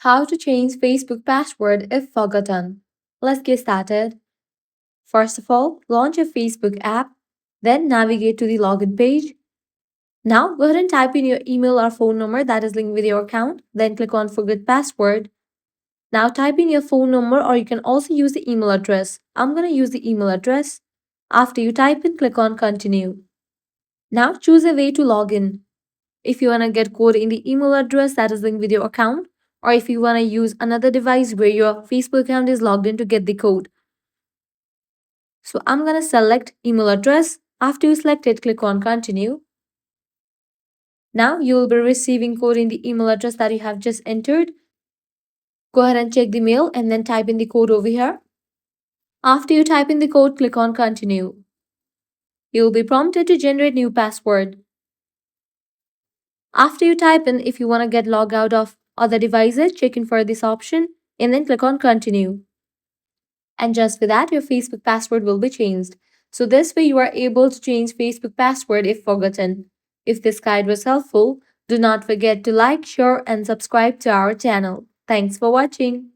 How to change Facebook password if forgotten. Let's get started. First of all, launch a Facebook app, then navigate to the login page. Now go ahead and type in your email or phone number that is linked with your account, then click on forget password. Now type in your phone number or you can also use the email address. I'm going to use the email address. After you type in, click on continue. Now choose a way to log in. If you want to get code in the email address that is linked with your account, or if you want to use another device where your Facebook account is logged in to get the code. So I'm going to select email address. After you select it, click on continue. Now you will be receiving code in the email address that you have just entered. Go ahead and check the mail and then type in the code over here. After you type in the code, click on continue. You will be prompted to generate new password. After you type in, if you want to get logged out of other devices, check in for this option and then click on continue. And just with that, your Facebook password will be changed. So this way you are able to change Facebook password if forgotten. If this guide was helpful, do not forget to like, share and subscribe to our channel. Thanks for watching.